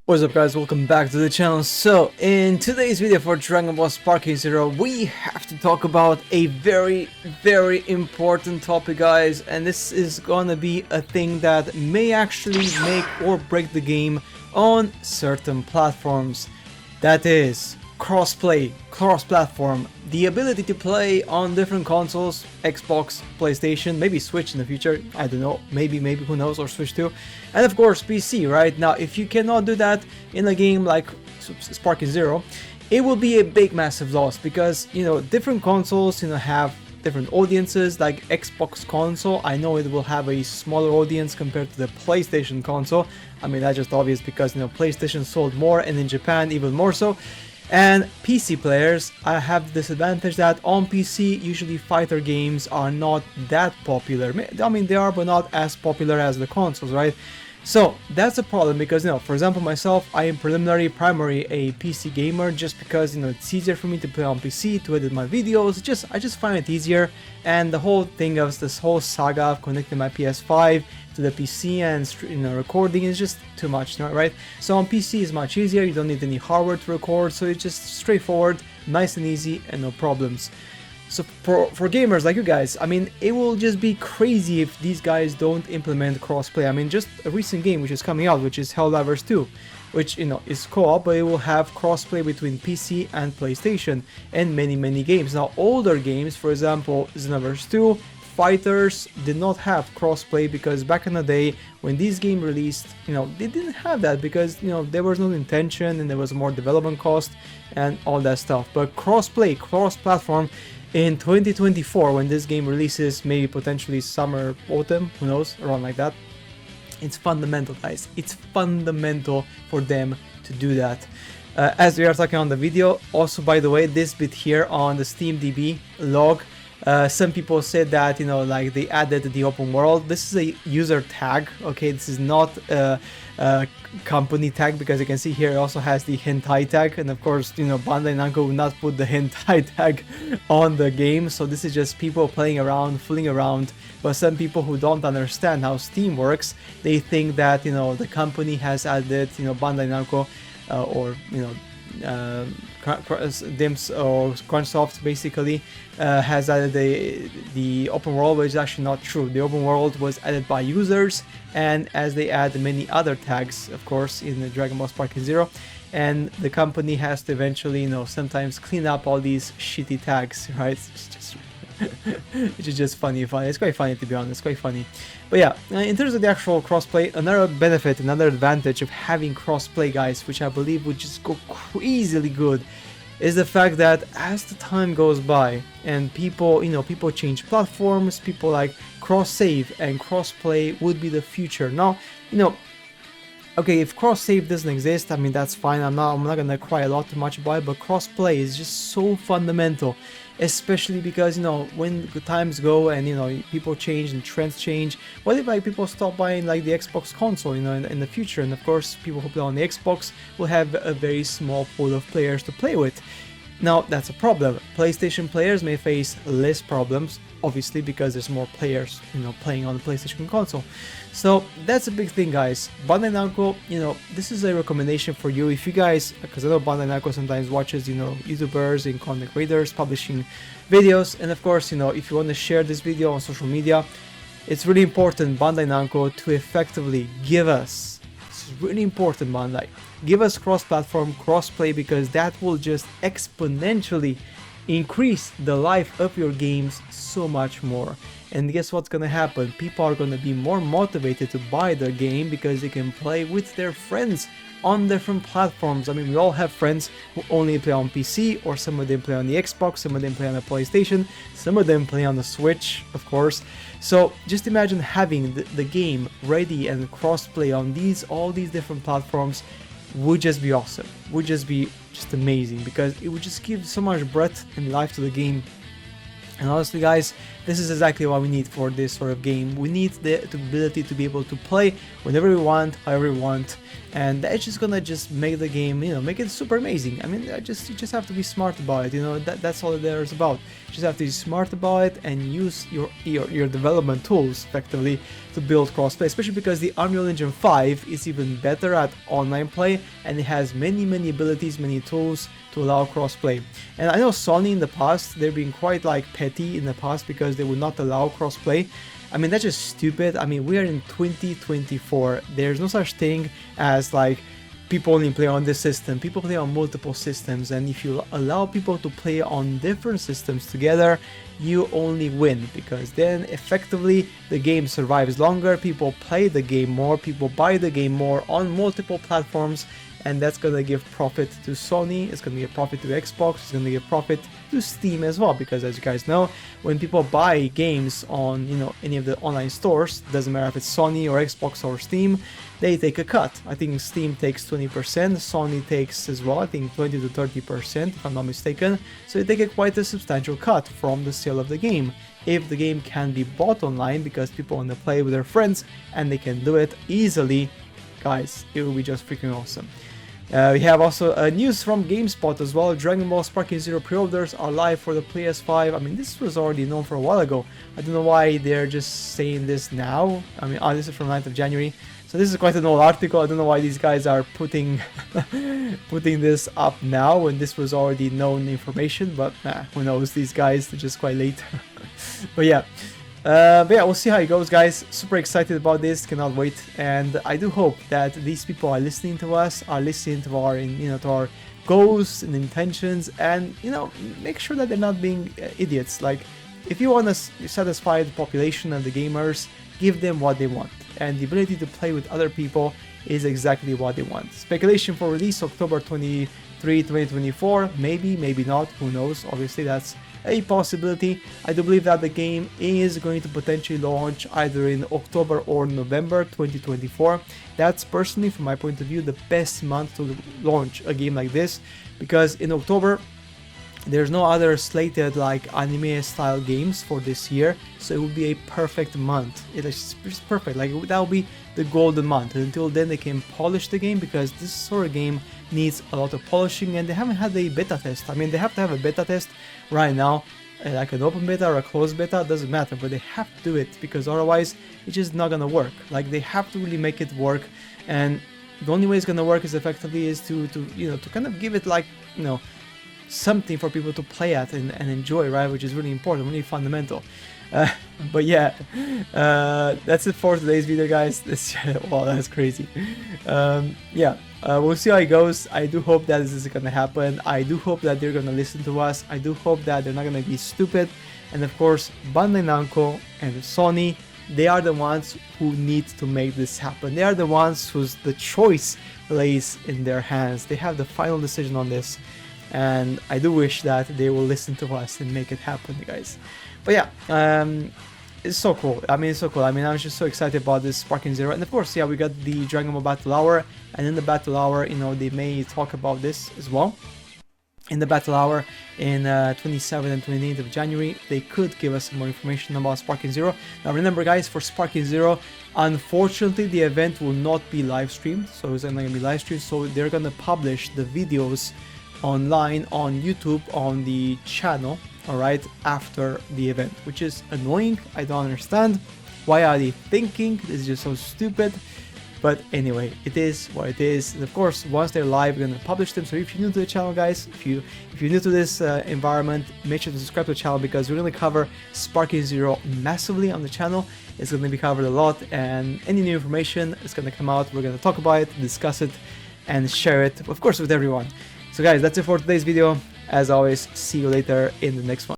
What's up guys, welcome back to the channel. So in today's video for Dragon Ball Sparking Zero, we have to talk about a very important topic, guys, and this is gonna be a thing that may actually make or break the game on certain platforms. That is crossplay, cross-platform, the ability to play on different consoles, Xbox, PlayStation, maybe Switch in the future, I don't know, maybe, who knows, or Switch 2, and of course PC, right? Now, if you cannot do that in a game like Sparking Zero, it will be a big, massive loss, because, you know, different consoles, you know, have different audiences. Like Xbox console, I know it will have a smaller audience compared to the PlayStation console. I mean, that's just obvious because, you know, PlayStation sold more, and in Japan even more so. And PC players, I have the disadvantage that on PC, usually fighter games are not that popular. I mean, they are, but not as popular as the consoles, right? So that's a problem because, you know, for example, myself, I am primary a PC gamer, just because, you know, it's easier for me to play on PC, to edit my videos. I just find it easier, and the whole thing of this whole saga of connecting my PS5 to the PC and, you know, recording is just too much, right? So on PC is much easier. You don't need any hardware to record, so it's just straightforward, nice and easy, and no problems. So for gamers like you guys, I mean, it will just be crazy if these guys don't implement crossplay. I mean, just a recent game which is coming out, which is Helldivers 2, which, you know, is co-op, but it will have crossplay between PC and PlayStation, and many games. Now, older games, for example, Xenoverse 2, Fighters, did not have crossplay, because back in the day when these games released, you know, they didn't have that because, you know, there was no intention and there was more development cost and all that stuff. But crossplay, cross-platform, in 2024, when this game releases, maybe potentially summer, autumn, who knows, around like that, it's fundamental, guys. It's fundamental for them to do that. As we are talking on the video, also, by the way, this bit here on the SteamDB log, some people said that, you know, like they added the open world. This is a user tag, okay? This is not a company tag, because you can see here it also has the hentai tag, and of course, you know, Bandai Namco will not put the hentai tag on the game. So this is just people playing around, fooling around. But some people who don't understand how Steam works, they think that, you know, the company has added, you know, Bandai Namco or, you know, Dims or Crunchsoft basically has added the open world, which is actually not true. The open world was added by users, and as they add many other tags, of course, in the Dragon Ball Sparking Zero, and the company has to eventually, you know, sometimes clean up all these shitty tags, right? It's just which is just funny. It's quite funny, to be honest, quite funny. But yeah, in terms of the actual crossplay, another benefit, another advantage of having crossplay, guys, which I believe would just go crazily good, is the fact that as the time goes by and people, you know, people change platforms, people like cross-save, and crossplay would be the future. Now, you know, okay, if cross-save doesn't exist, I mean, that's fine. I'm not gonna cry a lot too much about it, but cross-play is just so fundamental, especially because, you know, when the times go and, you know, people change and trends change. What if, like, people stop buying, like, the Xbox console, you know, in the future? And of course, people who play on the Xbox will have a very small pool of players to play with. Now, that's a problem. PlayStation players may face less problems, obviously, because there's more players, you know, playing on the PlayStation console. So that's a big thing, guys. Bandai Namco, you know, this is a recommendation for you. If you guys, because I know Bandai Namco sometimes watches, you know, YouTubers and content creators publishing videos, and of course, you know, if you want to share this video on social media, it's really important, Bandai Namco, to effectively give us, this is really important, Bandai, give us cross-platform, cross-play, because that will just exponentially increase the life of your games so much more. And guess what's gonna happen? People are gonna be more motivated to buy the game because they can play with their friends on different platforms. I mean, we all have friends who only play on PC, or some of them play on the Xbox, some of them play on the PlayStation, some of them play on the Switch, of course. So just imagine having the game ready and crossplay on all these different platforms would just be awesome. Would just be amazing, because it would just give so much breadth and life to the game. And honestly, guys, This is exactly what we need for this sort of game. We need the ability to be able to play whenever we want, however we want, and that's just gonna just make the game, you know, make it super amazing. I mean, you just have to be smart about it, you know, that's all there is about. You just have to be smart about it and use your development tools effectively to build crossplay, especially because the Unreal Engine 5 is even better at online play, and it has many abilities, many tools to allow crossplay. And I know Sony in the past, they've been quite like petty in the past because they would not allow crossplay. I mean, that's just stupid. I mean, we are in 2024. There's no such thing as like people only play on this system. People play on multiple systems, and if you allow people to play on different systems together, you only win, because then effectively the game survives longer, people play the game more, people buy the game more on multiple platforms, and that's gonna give profit to Sony, it's gonna give profit to Xbox, it's gonna give profit to Steam as well, because as you guys know, when people buy games on, you know, any of the online stores, doesn't matter if it's Sony or Xbox or Steam, they take a cut. I think Steam takes 20%, Sony takes as well, I think 20 to 30% if I'm not mistaken, so they take quite a substantial cut from the sale of the game. If the game can be bought online because people want to play with their friends and they can do it easily, guys, it will be just freaking awesome. We have also news from GameSpot as well. Dragon Ball Sparking Zero pre-orders are live for the PS5. I mean, this was already known for a while ago. I don't know why they're just saying this now. I mean, this is from 9th of January. So this is quite an old article. I don't know why these guys are putting this up now when this was already known information. But who knows, these guys, they're just quite late. But yeah, we'll see how it goes, guys. Super excited about this, cannot wait, and I do hope that these people are listening to us, are listening to our, you know, to our goals and intentions, and, you know, make sure that they're not being idiots. Like, if you want to satisfy the population and the gamers, give them what they want, and the ability to play with other people is exactly what they want. Speculation for release October 23, 2024, maybe not, who knows. Obviously that's a possibility. I do believe that the game is going to potentially launch either in October or November 2024. That's personally, from my point of view, the best month to launch a game like this, because in October there's no other slated like anime style games for this year, so it would be a perfect month. It's perfect, like that will be the golden month. And until then they can polish the game, because this sort of game needs a lot of polishing, and they haven't had a beta test. I mean, they have to have a beta test right now, like an open beta or a closed beta, doesn't matter, but they have to do it, because otherwise it's just not gonna work. Like, they have to really make it work, and the only way it's gonna work is effectively is to you know, to kind of give it, like, you know, something for people to play at and enjoy, right? Which is really important, really fundamental. But yeah, that's it for today's video, guys. Wow, that's crazy. Yeah, we'll see how it goes. I do hope that this is gonna happen. I do hope that they're gonna listen to us. I do hope that they're not gonna be stupid. And of course, Bandai Namco and Sony, they are the ones who need to make this happen. They are the ones whose the choice lays in their hands. They have the final decision on this, and I do wish that they will listen to us and make it happen, guys. But yeah, it's so cool. I mean, it's so cool. I mean, I'm just so excited about this Sparking Zero. And of course, yeah, we got the Dragon Ball Battle Hour, and in the Battle Hour, you know, they may talk about this as well. In the Battle Hour in 27th and 28th of January, they could give us some more information about Sparking Zero. Now remember, guys, for Sparking Zero, unfortunately the event will not be live streamed, so it's not going to be live streamed, so they're going to publish the videos online on YouTube on the channel, alright, after the event, which is annoying. I don't understand. Why are they thinking? This is just so stupid. But anyway, it is what it is. And of course, once they're live, we're gonna publish them. So if you're new to the channel, guys, if you're new to this environment, make sure to subscribe to the channel, because we're gonna cover Sparking Zero massively on the channel. It's gonna be covered a lot, and any new information is gonna come out. We're gonna talk about it, discuss it, and share it, of course, with everyone. So guys, that's it for today's video. As always, see you later in the next one.